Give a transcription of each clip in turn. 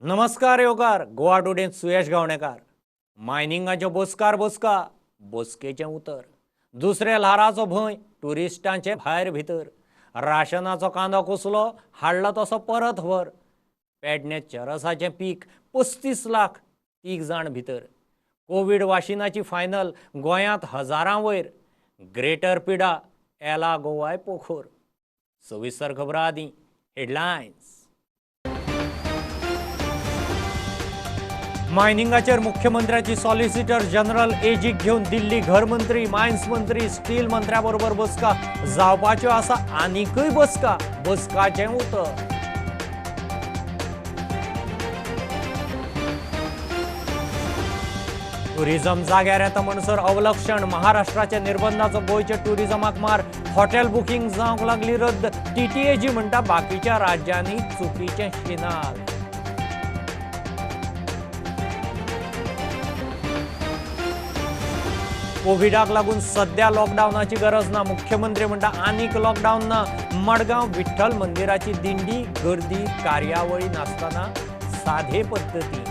नमस्कार योकार गोवा टुडेन सुयश गावणेकार. मायनिंगाचे बसका बसकेचे उतर. दुसरे ल्हाराचो भंय टुरिस्टांचे भायर भितर. राशनाचो कांदो कुसलो हाडला तसो परत व्हर. पेडणे चरसाचें पीक 35 लाख 3 जाण भितर. कोविड वाशिनाची फायनल गोंयांत हजारां वयर. ग्रेटर पिडा एला गोवाय पोखोर. सविस्तर खबरां आदी हेडलायन्स. मायनिंगाचेर मुख्यमंत्र्याची सॉलिसिटर जनरल एजीक घेऊन दिल्ली घरमंत्री, मायन्स मंत्री, स्टील मंत्र्या बरोबर बसका जावपाच्यो आसा. आनीकय बसकाचें उतर. टुरिझम जाग्यार येता म्हणसर अवलक्षण. महाराष्ट्राच्या निर्बंधाचो गोंयच्या टुरिझमाक मार. हॉटेल बुकींग जावंक लागली रद्द. टीटीएजी म्हणटा बाकीच्या राज्यांनी चुकीचें शिनाल. कोविडाक लागून सध्या लॉकडाऊनाची गरज ना. मुख्यमंत्री म्हणटा आनीक लॉकडाऊन ना. मडगांव विठ्ठल मंदिराची दिंडी, गर्दी, कार्यावळी नासतना साधे पद्धती.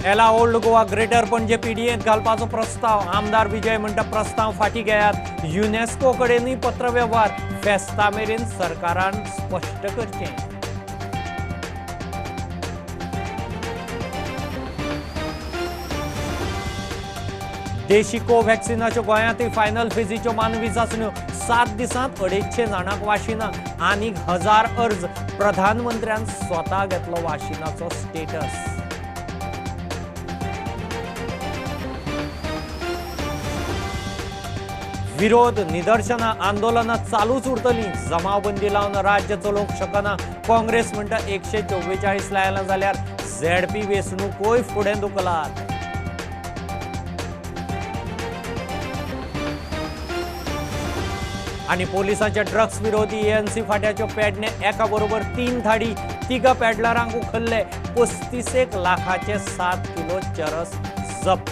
एला ओल्ड गोवा ग्रेटर पणजे पीडीएत घालपाचो प्रस्ताव. आमदार विजय म्हणटा प्रस्ताव फाटी घेयात. युनेस्को कडेनूय पत्रव्यवहार. फेस्ता मेरेन सरकारान स्पश्ट करचें. देशी कोव्हॅक्सिनाच्यो गोंयांतय फायनल फेजीच्यो मानवी चाचण्यो. 7 दिसांत 250 जाणांक वाशिना. आनीक 1000 अर्ज. प्रधानमंत्र्यान स्वता घेतलो वाशिनाचो स्टेटस. विरोध, निदर्शनां, आंदोलनां चालूच उरतलीं. जमावबंदी लावन राज्य चलोवंक शकना. काँग्रेस म्हणटा 144 लायला जाल्यार झेडपी वेंचणूकोय फुडें धुकलात. आणि पोलिसांच्या ड्रग्स विरोधी एएनसी फाट्याच्यो पेडणे एका बरोबर 3 धाडी. 3 पेडलरांक उखल्ले. 35 लाखाचे 7 किलो चरस जप्त.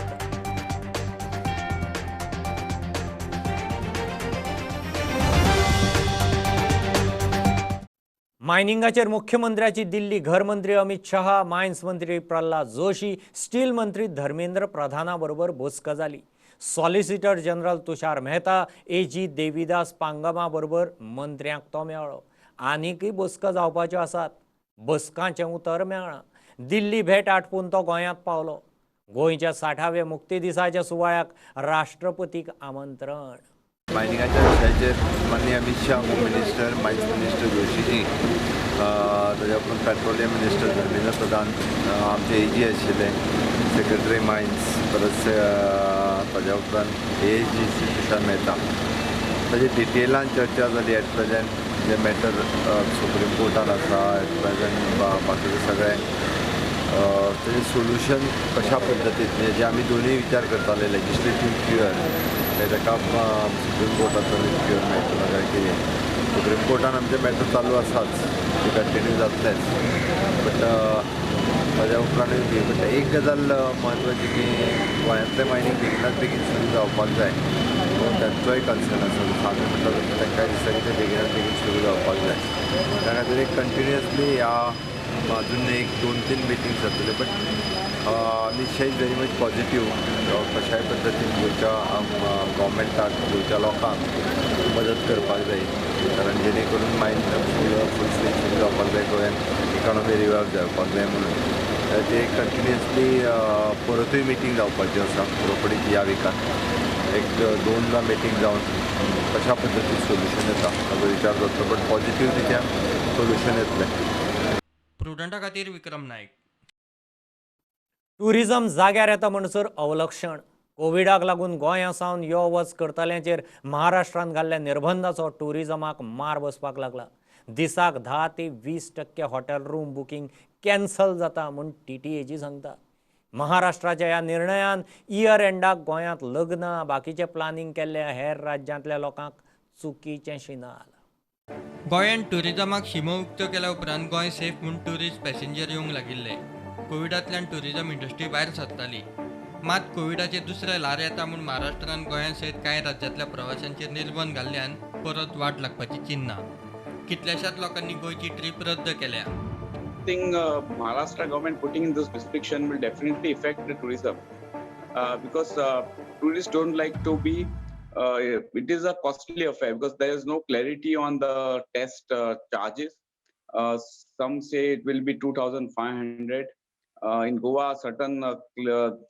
मायनिंगाचेर मुख्यमंत्र्याची दिल्ली घरमंत्री अमित शहा, मायन्स मंत्री प्रल्हाद जोशी, स्टील मंत्री धर्मेंद्र प्रधाना बरोबर बसका जाली. Solicitor general Tushar Mehta, ag Devidas पांगमा बरोबर मंत्र्यांक तो मेळ्ळो. आनीकय बसका जावपाच्यो आसात. बसकांचें उतर मेळ्ळां. दिल्ली भेट आटपून तो गोंयांत पावलो. गोंयच्या 60व्या मुक्ती दिसाच्या सुवाळ्याक राष्ट्रपतीक आमंत्रण. मायनिंगाच्या विशयाचेर माननीय Amit Shah, home minister, mines minister Joshiji, ताज्या उपरांत पेट्रोलियम मिनिस्टर धर्मेंद्र प्रधान, आमचे एजी आशिल्ले, सेक्रेटरी मायन्स, परत ताज्या उपरांत एजी तुषार मेहता. ताजे डिटेलान चर्चा जाली. एट प्रेजेंट जे मॅटर सुप्रीम कोर्टान आसा, एट प्रेजेंट बाकीचे सगळे तेजें सोल्युशन कशा पद्दतीन जे आमी दोनूय विचार करताले, लेजिस्लेटीव क्युअर ताका सुप्रीम कोर्टाचो क्युअर मेळटलो काय कितें. सुप्रीम कोर्टान आमचे मॅटर चालू आसाच, ते कंटिन्यू जातलेच. बट ताज्या उपरांत बट एक गजाल म्हत्वाची की गोंयांतलें मायनींग बेगिनात बेगीन सुरू जावपाक जाय. तांचोय कन्सर्न आसा. आमी म्हणटा तशें तांकांय दिसता की तें बेगिनात बेगीन सुरू जावपाक जाय. त्या खातीर एक कंटिन्युअसली ह्या अजून एक 2-3 मिटींग जातले. But Amit Shah is very much positive. कशाय पद्दतीन गोंयच्या गव्हर्मेंटाक, गोंयच्या लोकांक मदत करपाक जाय. कारण जेणे करून मायंड फूल स्विंग सुरू जावपाक जाय. गोंयांत इकॉनॉमी रिवायव जावपाक जाय म्हणून ते कंटिन्युअसली परतूय मिटींग जावपाची आसा रोखडीच ह्या विकांत. एक 2दा मिटींग जावन कशा पद्दतीन सोल्युशन येता हाचो विचार जातलो. बट पॉझिटिव्ह रित्यान सोल्युशन येतलें. प्रुडंटा खातीर विक्रम नायक. टुरिझम जाग्यार येता म्हणसर अवलक्षण. कोविडाक लागून गोंया सावन यो वच करतल्यांचेर महाराष्ट्रान घाल्ल्या निर्बंधाचो टुरिझमाक मार बसपाक लागला. दिसाक 10 ते 20% हॉटेल रूम बुकींग कॅन्सल जाता म्हूण टीटीएजी सांगता. महाराष्ट्राच्या ह्या निर्णयान इयर एंडाक गोंयांत लग्नां, बाकीचे प्लानिंग केल्ल्या हेर राज्यांतल्या लोकांक चुकीचें शिनाल. गोंयांत टुरिझमाक सीमोमुक्त केल्या उपरांत गोंय सेफ म्हूण ट्युरिस्ट पॅसेंजर येवंक लागिल्ले. कोविडांतल्यान टुरिझम इंडस्ट्री भायर सरताली. मात कोविडाचे दुसरे ल्हार येता म्हूण महाराष्ट्रान गोंया सयत कांय राज्यांतल्या प्रवाशांचेर निर्बंध घाल्ल्यान परत वाट लागपाची चिन्नां. कितल्याशाच लोकांनी गोंयची ट्रीप रद्द केल्या. Think Maharashtra government putting in this restriction will definitely affect the tourism because tourists don't like to be. It is a costly affair because there is no clarity on the test charges. Some say it will be 2,500. In Goa, certain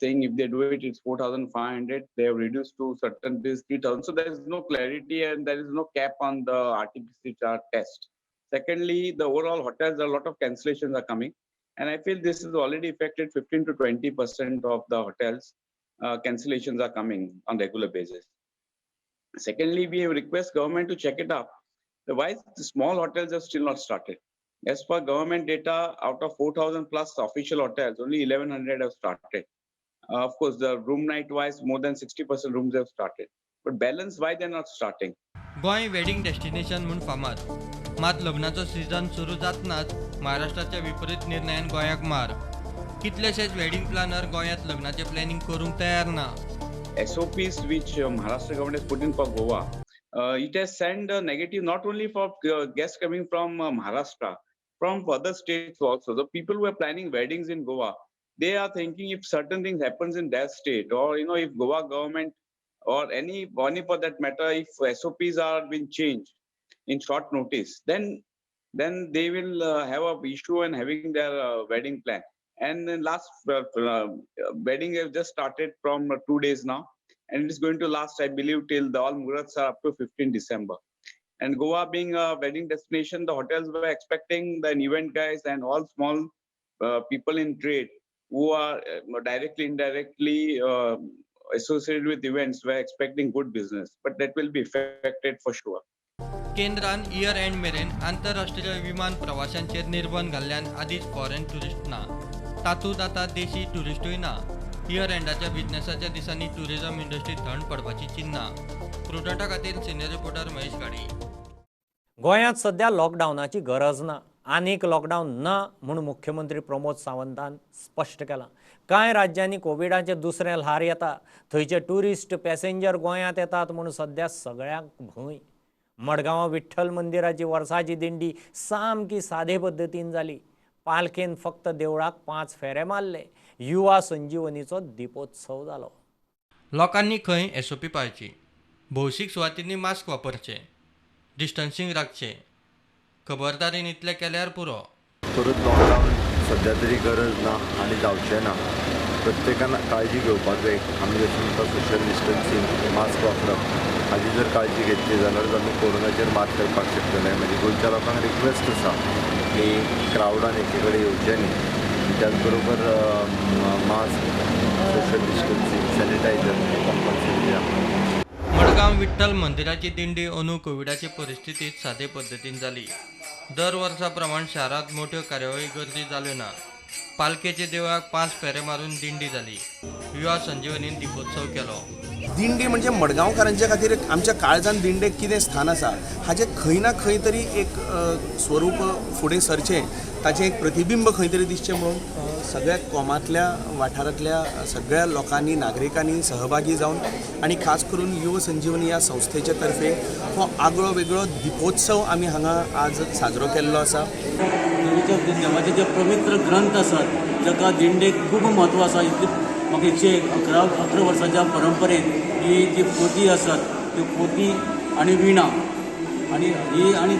thing if they do it, it's 4,500. They have reduced to certain this 3,000. So there is no clarity and there is no cap on the RT-PCR test. Secondly, the overall hotels, a lot of cancellations are coming. And I feel this is already affected 15 to 20% of the hotels. Cancellations are coming on regular basis. Secondly, we request government to check it up. Why the small hotels have still not started? As per government data, out of 4,000 plus official hotels, only 1,100 have started. Of course, the room night wise, more than 60% rooms have started. But balance, why they're not starting? Goa wedding destination म्हूण फामाद. मात लग्नाचो season सुरू जातनाच महाराष्ट्राच्या विपरीत निर्णयान गोंयाक मार. कितलेशेच वेडिंग प्लॅनर गोंयांत लग्नाचे प्लॅनिंग करूंक तयार ना. SOPs which Maharashtra government has put in for Goa, it has sent a negative not only for guests coming from Maharashtra, from other states also. The people who are planning weddings in Goa, they are thinking if certain things happens in their state, or if Goa government or any for that matter, if SOPs are being changed in short notice, then they will have a issue in having their wedding plan. And then last wedding has just started from 2 days now, and it is going to last, I believe, till all Muhurats are up to 15 December. And Goa being a wedding destination, the hotels were expecting the event guys and all small people in trade who are directly, indirectly associated with events were expecting good business, but that will be affected for sure. केंद्रान year end मेरेन आंतरराष्ट्रीय विमान प्रवाशांचेर निर्बंध घाल्ल्यान आदींच foreign tourist ना. तातूंत आतां देशी टुरिस्टूय ना. इयर एंडाच्या बिझनेसाच्या दिसांनी टुरिझम इंडस्ट्रीत थंड पडपाची चिन्नां. प्रुडंटा खातीर सिनियर रिपोर्टर महेश गाडी. गोंयांत सध्या लॉकडावनाची गरज ना. आनीक लॉकडावन ना म्हूण मुख्यमंत्री प्रमोद सावंतान स्पश्ट केलां. कांय राज्यांनी कोविडाचें दुसरें ल्हार येता. थंयचे ट्युरिस्ट पॅसेंजर गोंयांत येतात म्हूण सध्या सगळ्यांक भंय. मडगांवां विठ्ठल मंदिराची वर्साची दिंडी सामकी सादे पद्दतीन जाली. पालखेन फक्त देवळाक 5 फेरे मारले. युवा संजीवनीचो दिपोत्सव जालो. लोकांनी खंय SOP पाळची. भौशीक सुवातींनी मास्क वापरचे. डिस्टन्सिंग राखचें. खबरदारीन इतलें केल्यार पुरो. परत लॉकडावन सध्या तरी गरज ना आनी जावचें ना. प्रत्येकान काळजी घेवपाक जाय. आमी जशें म्हणटा सोशल डिस्टन्सिंग, मास्क वापरप हाची जर काळजी घेतली जाल्यार आमी कोरोनाचेर मात करपाक शकतले. म्हणजे गोंयच्या लोकांक रिक्वेस्ट आसा की क्रावडान एके कडेन येवचें न्ही. त्याच बरोबर mask, social distancing, sanitiser compulsory दिया. मडगांव विठ्ठल मंदिराची दिंडी अंदू कोविडाचे परिस्थितीत सादे पद्दतीन जाली. दर वर्सा प्रमाण शारांत मोठ्यो कार्यावळी गर्दी जाल्यो ना. पालखेचे देवळाक 5 फेरे मारून दिंडी जाली. युवा संजीवनीन दिपोत्सव केलो. दिंडी म्हणजे मडगांवकारांच्या खातीर आमच्या काळजान दिंडेक कितें स्थान आसा हाचें खंय ना खंय तरी एक स्वरूप फुडें सरचें, ताचें एक प्रतिबिंब खंय तरी दिसचें म्हणून सगळ्या कोमातल्या वाठारांतल्या सगळ्या लोकांनी, नागरिकांनी सहभागी जावन आनी खास करून युवा संजीवनी ह्या संस्थेचे तर्फे हो आगळो वेगळो दिपोत्सव आमी हांगा आज साजरो केल्लो आसा. देवाचे जे पवित्र ग्रंथ आसात जाका दिंडेक खूब म्हत्व आसा. म्हाका 111 वर्सांच्या परंपरेन ही जी पोती आसात त्यो पोती आनी विणा आनी ही आनी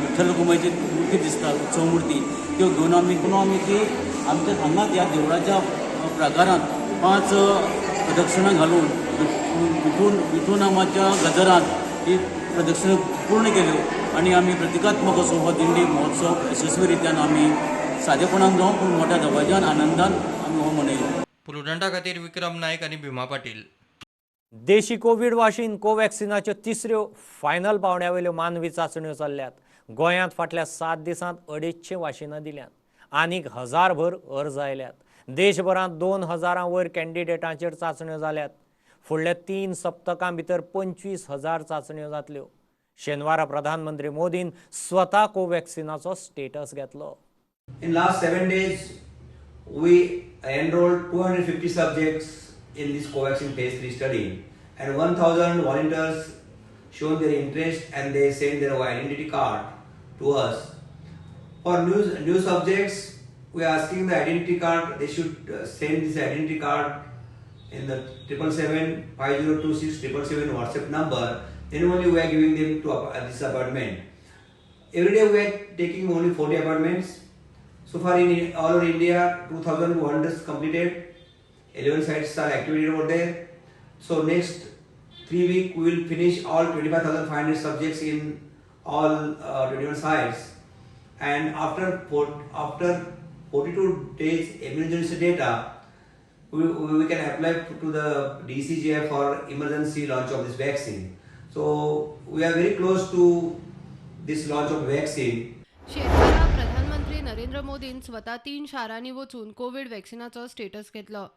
विठ्ठल रुक्माईची मुर्ती दिसता, उत्सव मुर्ती, त्यो घेवन आमी ती आमच्या हांगाच ह्या देवळाच्या प्राकारांत 5 प्रदक्षिणां घालून विठू नामाच्या गजरांत ही प्रदक्षिणां पूर्ण केल्यो आनी आमी प्रतिकात्मक असो हो दिंडी महोत्सव यशस्वी रित्यान आमी सादेपणान जावं पूण मोठ्या दबाज्यान आनंदान आमी हो मनयलो. प्रुडंटा खातीर विक्रम नायक आनी भिमा पाटील. देशी कोविड वाशीन कोव्हॅक्सिनाच्यो 3ऱ्यो फायनल पावंड्यावयल्यो मानवी चाचण्यो चल्ल्यात. गोंयांत फाटल्या 7 दिसांत 250 वाशिनां दिल्यात. आनीक 1000 भर अर्ज आयल्यात. देशभरांत 2000 वयर कॅन्डिडेटांचेर चाचण्यो जाल्यात. फुडल्या 3 सप्तकां भितर 25,000 चाचण्यो जातल्यो. शेनवारा प्रधानमंत्री मोदीन स्वता कोव्हॅक्सिनाचो स्टेटस घेतलो. In last 7 days, we enrolled 250 subjects in this Covaxin phase 3 study, and 1,000 volunteers shown their interest and they sent their identity card to us. For new subjects, we are asking the identity card. They should send this identity card in the 777-5026-777 WhatsApp number. Then only we are giving them to this appointment. Every day we are taking only 40 appointments. So far in all over India, 2,000 volunteers completed. 11 sites are activated over there. So next 3 weeks we will finish all 25,500 subjects in all 21 sites. And after 42 days immunogenicity data, we can apply to the DCGI for emergency launch of this vaccine. So we are very close to this launch of vaccine. शेतकऱ्या प्रधानमंत्री नरेंद्र मोदीन स्वतः 3 शारांनी वचून Covid वॅक्सिनाचो status घेतलो.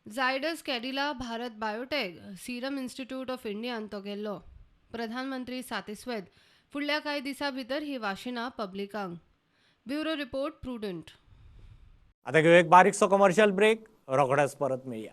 Zydus Cadila, Bharat Biotech, Serum Institute of इंडियान तो गेल्लो. प्रधानमंत्री सातिस्वेद फुडल्या कांय दिसां भितर ही वाशिनां पब्लिकांक. Bureau report Prudent. आता घेऊ एक बारीकसो कमर्शियल ब्रेक. रोखडेच परत मेळया.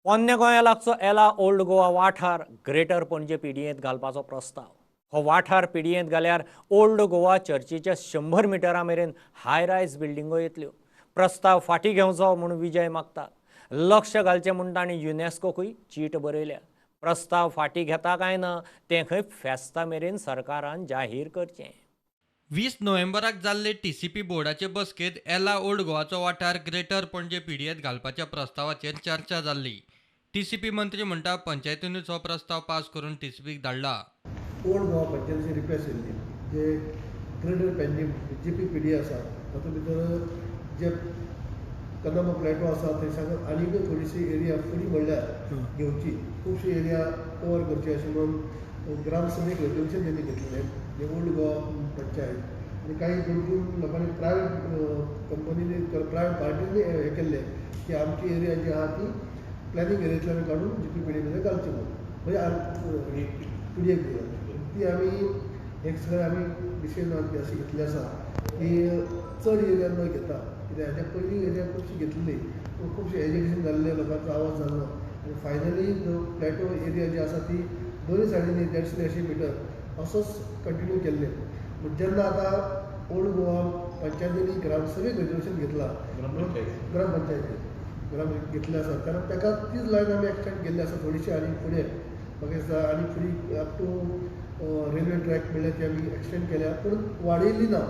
पोन्ने गोंया लागचो एला ओल्ड गोवा वाठार ग्रेटर पणजे पिडयेंत घालपाचो प्रस्ताव. हो वाठार पिडयेंत घाल्यार ओल्ड गोवा चर्चीच्या 100 मिटरां मेरेन हाय रायज बिल्डिंगो येतल्यो. प्रस्ताव फाटीं घेवचो म्हूण विजय मागतात. लक्ष घालचें म्हूण तांणी युनेस्कोकूय चीट बरयल्या. प्रस्ताव फाटीं घेता काय ना तें खंय फेस्ता मेरेन सरकारान जाहीर करचें. 20 नोव्हेंबराक जाल्ले TCP बोर्डाचे बसकेत एला ओल्ड गोवाचो वाठार ग्रेटर पणजे पिडयेंत घालपाच्या प्रस्तावाचेर चर्चा जाल्ली. TCP मंत्री म्हणटा पंचायतीनूच हो प्रस्ताव पास करून TCPक धाडला. ओल्ड गोवा पंचायतीची रिक्वेस्ट येयल्ली जे ग्रेटर पेंजी GP PD आसा तातूंत भितर जे कदंबा प्लॅटो आसा थंय सांगत आनीक थोडीशी एरिया फुडी म्हणल्यार घेवची, खुबशी एरिया कवर करची अशें म्हणून ग्रामसभेक रेजोल्युशन तेणी घेतलेलें जे ओल्ड गोवा पंचायत आनी काही 2-3 लोकांनी प्रायवेट कंपनीनी प्रायवेट पार्टीनी हें केल्लें की आमची एरिया जी आहा ती प्लॅनिंग एरियांतल्यान काडून GP PD भितर घालची म्हणून म्हणजे पिडयेक दिवप. ती आमी एक सगळें आमी डिसिजन अशी घेतली आसा की चड एरिया न घेता कित्याक हाच्या पयलीं एरिया खुबशी घेतलेली पूण खुबशें एज्युकेशन जाल्ले लोकांचो आवाज जाल्लो आनी फायनली प्लॅटो एरिया जी आसा ती दोनूय सायडींनी 150 मिटर असोच कंटिन्यू केल्ले. पूण जेन्ना आतां ओल्ड गोवा पंचायतींनी ग्रामसभेक रेजोल्युशन घेतला ग्राम घेतलें आसा कारण ताका तीच लायन आमी एक्सटेंड केल्ली आसा थोडीशी आनी फुडें म्हाका दिसता आनी फुडें अप टू रेल्वे ट्रॅक म्हणल्यार ती आमी एक्सटेंड केल्या पूण वाडयल्ली ना,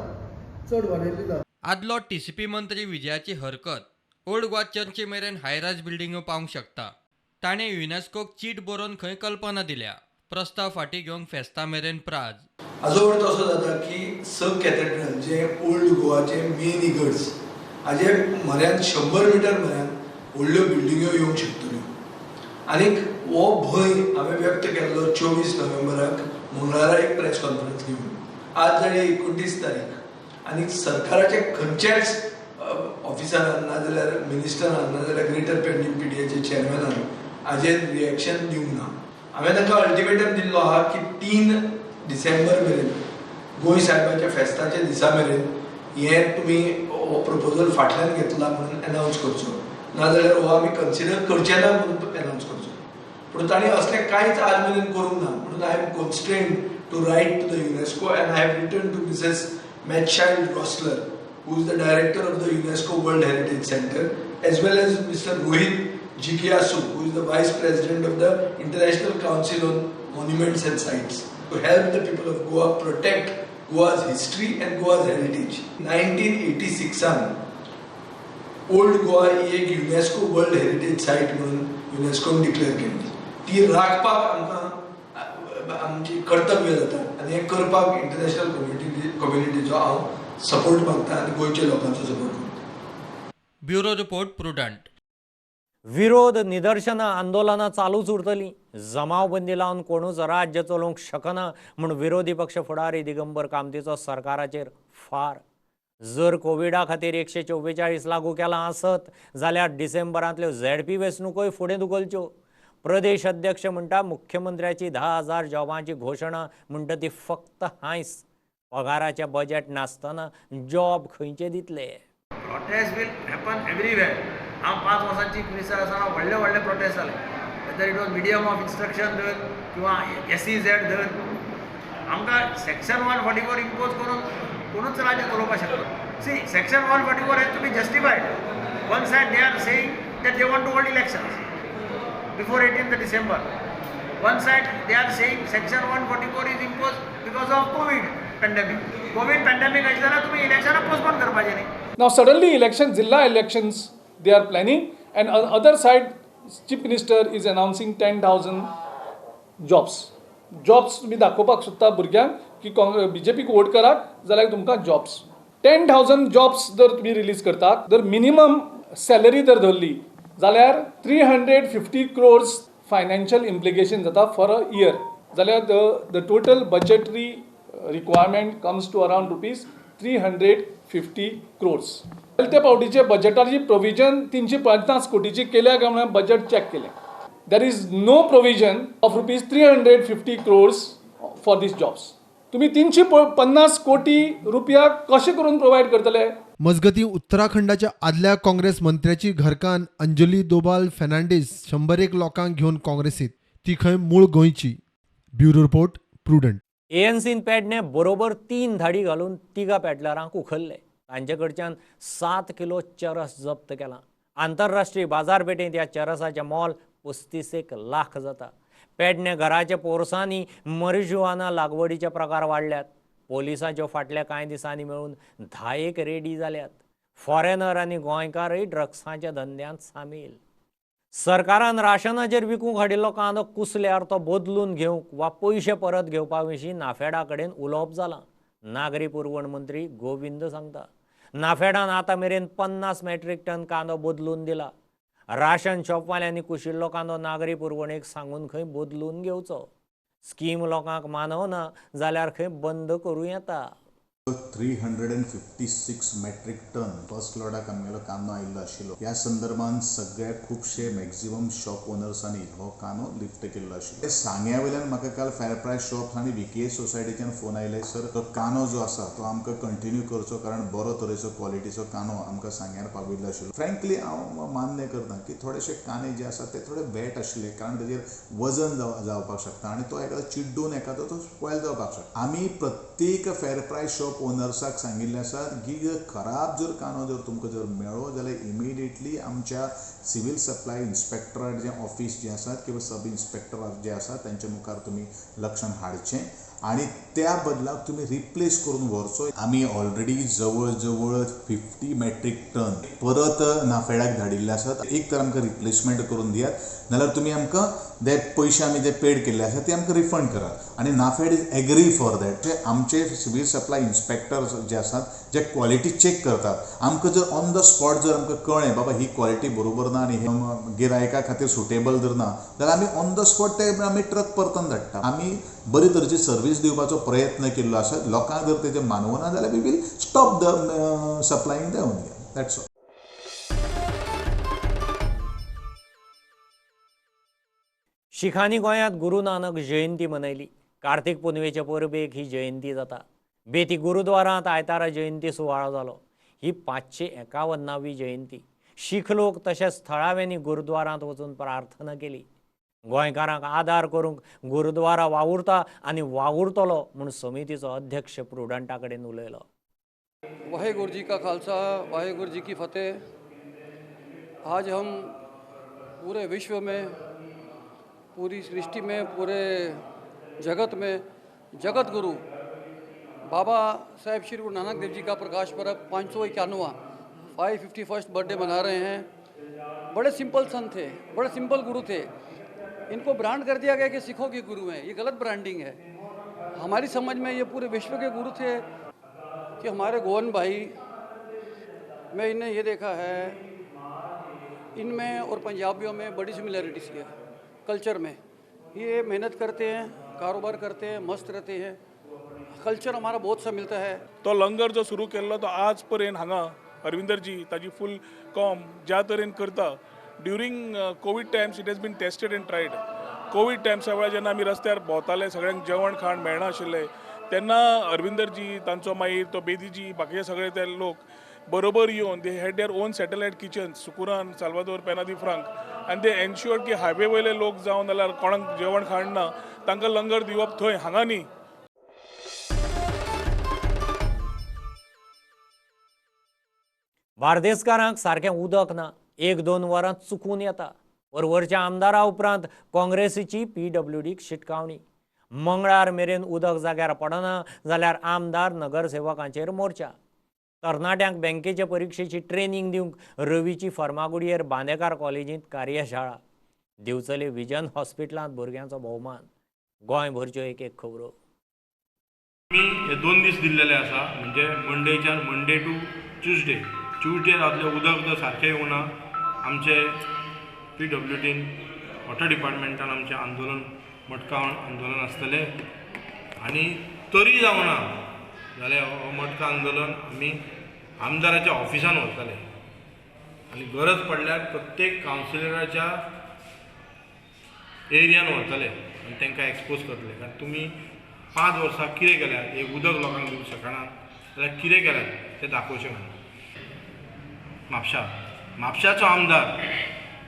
चड वाडयल्ली ना. आदलो TCP मंत्री विजयाची हरकत ओल्ड गोवा चर्ची मेरेन हायरायज बिल्डिंगो पावंक शकता. ताणें युनेस्कोक चीट बरोवन खंय कल्पना दिल्या. प्रस्ताव फाटीं घेवंक फेस्ता मेरेन प्राज. हाजो अर्थ असो जाता की सब कॅथेड्रल जे ओल्ड गोवाचे मेन इगर्ज हाजे म्हऱ्यांत 100 मिटर म्हऱ्यांत व्हडल्यो बिल्डिंग्यो येवंक शकतल्यो. आनीक हो भंय हांवें व्यक्त केल्लो 24 नोव्हेंबराक मंगळारा एक प्रेस कॉन्फरन्स घेवन. आज जाली 29 तारीख आनी सरकाराचे खंयच्याच ऑफिसरान नाजाल्यार मिनिस्टरान नाजाल्यार ग्रेटर पेंडीम PDAचे चेअरमॅनान हाजेर रिएक्शन दिवंक ना. हांवें ताका अल्टिमेटम दिल्लो आहा की 3 डिसेंबर मेरेन गोंय साहेबाच्या फेस्ताच्या दिसा मेरेन हें तुमी हो प्रपोजल फाटल्यान घेतला म्हणून एनावन्स करचो नाजाल्यार हो आमी कन्सिडर करचे ना म्हणून एनावन्स करचो. पूण ताणें असलें कांयच आज मेरेन करूंक ना म्हणून I am constrained to write to the UNESCO and I have written to Mrs Mechthild Rossler who is the director of the UNESCO World Heritage Center, as well as Mr. Rohit Jigiasu, who is the vice president of the International Council on Monuments and Sites, to help the people of Goa protect Goa's history and Goa's heritage. 1986 Old Goa ही एक UNESCO World Heritage Site म्हणून युनेस्कोन declare केली. ती राखपाक आमकां आमची कर्तव्य जाता आनी हें करपाक इंटरनॅशनल कम्युनिटीचो हांव सपोर्ट मागता आनी गोंयच्या लोकांचो सपोर्ट मागता. Bureau report prudent. विरोध निदर्शनां आंदोलनां चालूच उरतलीं. जमावबंदी लावन कोणूच राज्य चलोवंक शकना म्हूण विरोधी पक्ष फुडारी दिगंबर कामतीचो सरकाराचेर फार. जर कोविडा खातीर 144 लागू केलां आसत जाल्यार डिसेंबरांतल्यो ZP वेंचणुकोय फुडें धुकलच्यो. प्रदेश अध्यक्ष म्हणटा मुख्यमंत्र्याची 10,000 जॉबांची घोशणा म्हणटा ती फक्त हायस. पगाराचे बजेट नासतना जॉब खंयचे दितले? Prostate will happen everywhere. हांव 5 वर्सां चीफ मिनिस्टर आसतना व्हडले व्हडले प्रोटेस्ट जाले, whether it was medium of instruction धर किंवा SEZ धर. आमकां सेक्शन 144 इम्पोज करून कोणूच राज्य चलोवपाक शकना. See, section 144 has to be justified. One side they are saying that they want to hold elections before 18th December. One side they are saying section 144 is imposed because of COVID pandemic. COVID pandemic असताना तुम्ही election postpone करपाचे नाही. Now suddenly elections, Zilla elections, they are planning, and on other side, Chief Minister is announcing 10,000 jobs. Jobs तुम्ही दाखोवपाक सोदता भुरग्यांक की BJP vote करात जाल्यार तुमकां jobs. 10,000 jobs जर तुम्ही रिलीज करतात, जर मिनिमम सॅलरी जर धरली जाल्यार 350 crores financial implication जाता for a year. जाल्यार the total budgetary requirement comes to around ₹350 crores. त्या पावटीचे बजेटाची प्रोविजन 350 कोटीची केल्या काय म्हणून बजेट चेक केले. There is no provision of ₹350 crores for these jobs. तुम्ही 350 कोटी रुपया कशे करून प्रोवाइड करतले? मजगती उत्तराखंडाच्या आदल्या काँग्रेस मंत्र्याची घरकान अंजली दोबाल फेर्नांडीस 101 लोकांक घेवन काँग्रेसीत. ती खंय मूळ गोंयची. Bureau report, Prudent. ANCन पॅडने बरोबर 3 धाडी घालून 3 पॅडलरांक उखल्ले. तांचे कडच्यान 7 किलो चरस जप्त केला. आंतरराष्ट्रीय बाजारपेठेंत ह्या चरसाचें मोल 35 लाख जाता. पॅडने घराच्या पोरसांनी मरिजुआना लागवडीचे प्रकार वाडल्यात. पोलिसांच्यो फाटल्या कांय दिसांनी मेळून 10 रेडी जाल्यात. फॉरेनर आनी गोंयकारय ड्रग्साच्या धंद्यांत सामील. सरकारान राशनाचेर विकूंक हाडिल्लो कांदो कुसल्यार तो बदलून घेवंक वा पयशे परत घेवपा विशीं नाफेडा कडेन उलोवप जालां. नागरी पुरवण मंत्री गोविंद सांगता. नाफेडान आतां मेरेन 50 मेट्रीक टन कांदो बदलून दिला. राशन शॉपवाल्यांनी कुशिल्लो कांदो नागरी पुरवणेक सांगून खंय बदलून घेवचो. स्कीम लोकांक मानवना जाल्यार खंय बंद करूं येता. 356 मेट्रीक टन फर्स्ट लॉटाक आमगेलो कांदो आयिल्लो आशिल्लो. ह्या संदर्भात सगळे खुबशे मॅक्झिमम शॉप ओनर्सांनी हो कांदो लिफ्ट केल्लो आशिल्लो. सांग्या वयल्यान म्हाका काल फेर प्रायस शॉप्स आनी VKS सोसायटीच्यान फोन आयले, सर तो कांदो जो आसा तो आमकां कंटिन्यू करचो कारण बरो तरेचो क्वॉलिटीचो कांदो आमकां सांग्यार पाविल्लो आशिल्लो. फ्रँकली हांव मान्य करता की थोडेशे कांदे जे आसा ते थोडे वेट आशिल्ले कारण ताजेर वजन जावपाक शकता आनी तो एखादो चिड्डून एखादो तो स्पॉयल जावपाक शकता. आमी प्रत्येक फेर प्रायस शॉप ओनर्साक सांगिल्लें आसा की खराब जर कांदो जर तुमकां जर मेळ्ळो जाल्यार इमिडिएटली आमच्या सिवील सप्लाय इन्स्पेक्टराचें जें ऑफिस जें आसा किंवा सब इन्स्पेक्टर जे आसा तांच्या मुखार तुमी लक्षांत हाडचें आनी त्या बदलाक तुमी रिप्लेस करून व्हरचो. आमी ऑलरेडी जवळ जवळ 50 मेट्रीक टन परत नाफेडाक धाडिल्ले आसात. एक तर आमकां रिप्लेसमेंट करून दियात नाल्यार तुमी आमकां ते पयशे आमी जे पेड केल्ले आसा ते आमकां रिफंड करात. आनी NAFED is agree for that. जे आमचे सिवील सप्लाय इन्स्पेक्टर जे आसात जे क्वॉलिटी चेक करतात, आमकां जर ऑन द स्पॉट जर आमकां कळ्ळें बाबा ही क्वॉलिटी बरोबर ना आनी हे गिरायका खातीर सुटेबल जर ना जाल्यार आमी ऑन द स्पॉट ते आमी ट्रक परतून धाडटा. आमी बरे तरेची सर्वीस दिवपाचो प्रयत्न केल्लो आसा. लोकांक जर तेजें मानवना जाल्यार we will stop the supplying the only. That's all. शिखांनी गोंयांत गुरू नानक जयंती मनयली. कार्तिक पुनवेचे परबेक ही जयंती जाता. बेती गुरुद्वारांत आयतारा जयंती सुवाळो जालो. ही 551वी जयंती. शीख लोक तशेंच थळाव्यांनी गुरुद्वारांत वचून प्रार्थना केली. गोंयकारांक आदार करूंक गुरुद्वारा वावुरता आनी वावुरतलो म्हूण समितीचो अध्यक्ष प्रुडंटा कडेन उलयलो. वाहेगुरु जी का खालसा, वाहेगुरु जी की फतेह. आज हम पूरे विश्व में, पूरी सृष्टि में, पूरे जगत में जगत गुरु बाबा साहेब श्री गुरु नानक देव जी का प्रकाश पर्व 551वां 551st बर्थडे मना रहे हैं. बड़े सिंपल संत थे, बड़े सिंपल गुरु थे. इनको ब्रांड कर दिया गया कि सिखों के गुरु हैं. ये गलत ब्रांडिंग है. हमारी समझ में ये पूरे विश्व के गुरु थे कि हमारे गोवन भाई में इन्हें ये देखा है इनमें और पंजाबियों में बड़ी सिमिलैरिटीज़ है कल्चर में. ये मेहनत करते हैं, कारोबार करते हैं, मस्त रहते हैं. कल्चर हमारा बहुत सा मिलता है. तो लंगर जो सुरू केल्लो तो आज पर्यंत हांगा अरविंदरजी ताजी फूल कॉम ज्या तरेन करता. During Covid times it has been tested and tried. Covid टायम्सा वेळार जेन्ना आमी रस्त्यार भोंवताले, सगळ्यांक जेवण खाण मेळनाशिल्लें, तेन्ना अरविंदरजी तांचो मागीर तो बेदीजी बाकीचे सगळे ते लोक बरोबर येवन they had their own satellite kitchen सुकुरान साल्वादोर पेना दी फ्रांक आनी दे एन्श्युअर्ड की हायवे वयले लोक जावन जाल्यार कोणाक जेवण खाणना तांकां लंगर दिवप थंय हांगा न्ही. बार्देसकारांक सारकें उदक ना, 1-2 वरां चुकून येता. परवरच्या आमदारा उपरांत काँग्रेसीची PWDक शिटकावणी. मंगळार मेरेन उदक जाग्यार पडना जाल्यार आमदार नगरसेवकांचेर मोर्चा. तरणाट्यांक बँकेचे परीक्षेची ट्रेनिंग दिवंक रवीची फर्मागुडयेर बांदेकार कॉलेजींत कार्यशाळा. दिवचले विजन हॉस्पिटलांत भुरग्यांचो भोवमान. गोंयभरच्यो एक खबरो. आमी हे 2 दीस दिल्लेले आसा, म्हणजे मंडे टू ट्युजडे रावतले उदक जर सारकें येवना आमचे PWDन वॉटर डिपार्टमेंटान आमचें आंदोलन मटकावण आंदोलन आसतलें आनी तरी जावना जाल्यार हो मटका आंदोलन आमी आमदाराच्या ऑफिसान व्हरतले आनी गरज पडल्यार प्रत्येक कावन्सिलराच्या एरियान व्हरतले आनी तांकां एक्सपोज करतले. कारण तुमी 5 वर्सां कितें केल्यार एक उदक लोकांक दिवंक शकना जाल्यार कितें केल्यार तें दाखोवचें म्हणून. म्हापशाचो आमदार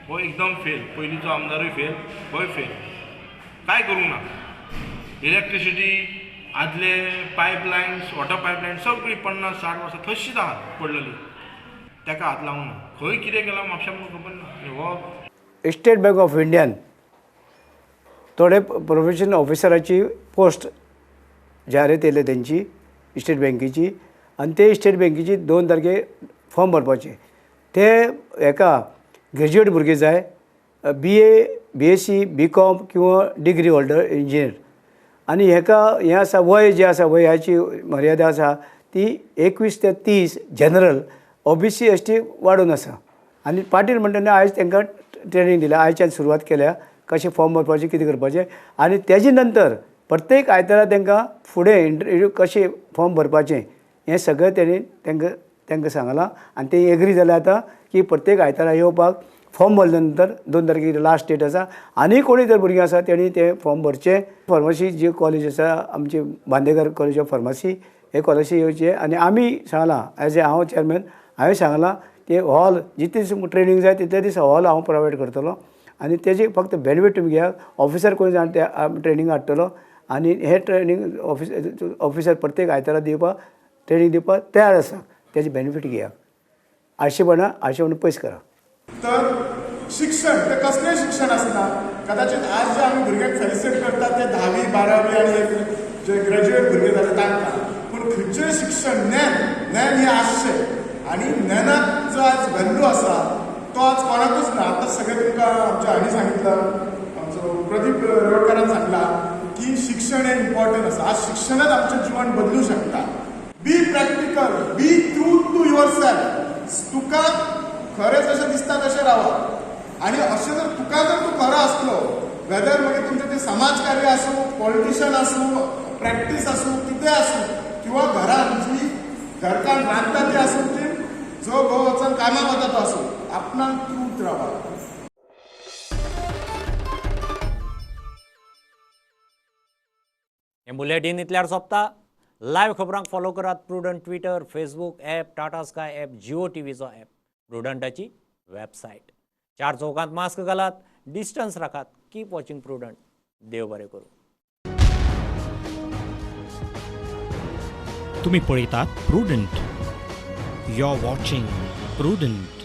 हो एकदम फेल, पयलींचो आमदारूय फेल, होय फेल, कांय करूंक ना. इलेक्ट्रिसिटी आदले पायपलायन्स वॉटर पायपलायन सगळी 50-60 वर्सां तशीच आहात पडलेली, ताका हात लावूंक ना. खंय कितें केलां म्हापशा म्हाका खबर ना. हो स्टेट बँक ऑफ इंडियान थोडे प्रोफेशनल ऑफिसराची पोस्ट जाहीर केली त्यांची स्टेट बँकेची आनी ते स्टेट बँकेची 2 तारखेक फॉर्म भरपाचे. ते हेका ग्रॅज्युएट भुरगे जाय, BA, BSc, BCom किंवा डिग्री होल्डर इंजिनियर. आनी हेका हें आसा वय जें आसा वयाची मर्यादा आसा ती 21 ते 30 जनरल, OBC ST वाडून आसा. आनी पाटील म्हणटना आयज तांकां ट्रेनिंग दिल्या, आयच्यान सुरवात केल्या कशें फॉर्म भरपाचें कितें करपाचें. आनी तेजे नंतर प्रत्येक आयतारा तांकां फुडें इंटरव्यू कशें फॉर्म भरपाचें हें सगळें तेणी तांकां सांगलां. आनी ते एग्री जाले आतां की प्रत्येक आयतारा येवपाक. फॉर्म भरल्या नंतर 2 तारखेक लास्ट डेट आसा. आनी कोणी जर भुरगीं आसा तेणी ते फॉर्म भरचे. फार्मसी जे कॉलेज आसा आमचे बांदेकर कॉलेज ऑफ फार्मसी हे कॉलेजी येवचे. आनी आमी सांगलां एज ए हांव चेअरमॅन हांवें सांगलां ते हॉल जितले दीस ट्रेनिंग जाय तितले दीस हॉल हांव प्रोवायड करतलो आनी तेजी फक्त बेनिफीट तुमी घेयात. ऑफिसर कोणी जाण ते ट्रेनिंग हाडटलो आनी हे ट्रेनिंग ऑफिसर प्रत्येक आयतारा दिवपाक ट्रेनिंग दिवपाक तयार आसा. तेजी बेनिफीट घेयात. आळशेपणा पयस करा. तर शिक्षण ते कसलेंय शिक्षण आसना. कदाचित आज जे आमी भुरग्यांक फेलिसिटेट करतात ते 10वी 12वी आनी जे ग्रॅज्युएट भुरगे जाले तांकां. पूण खंयचेंय शिक्षण ज्ञान हें आसचें आनी ज्ञानाक जो आज व्हॅल्यू आसा तो आज कोणाकूच ना. आतां सगळें तुमकां आमच्या हांणी सांगितलं, आमचो प्रदीप रेवडकरान सांगला की शिक्षण हें इम्पॉर्टंट आसा. आज शिक्षणात आमचें जिवन बदलूं शकता. Be practical, be true to yourself. तुका खरें जशें दिसता तशें रावप आनी अशें जर तुका जर तूं खरो आसलो वेदर मागीर तुमचें तें समाजकार्य आसूं, पॉलिटिशन आसूं, प्रॅक्टीस आसूं, कितें आसूं किंवा घरान जी घरकान्न रांदता तें आसूं की जो घो वचून कामाक वता तो आसूं, आपणाक ट्रूथ रावप. हें बुलेटीन इतल्यार सोंपता. लायव्ह खबरांक फॉलो करात Prudent Twitter, Facebook app, Tata Sky app, Jio टीव्हीचो ॲप, प्रुडंटाची वेबसायट. 4 चौकांत मास्क घालात, डिस्टन्स राखात. Keep watching Prudent. देव बरें करूं. तुम्ही पळयतात Prudent. You are watching prudent.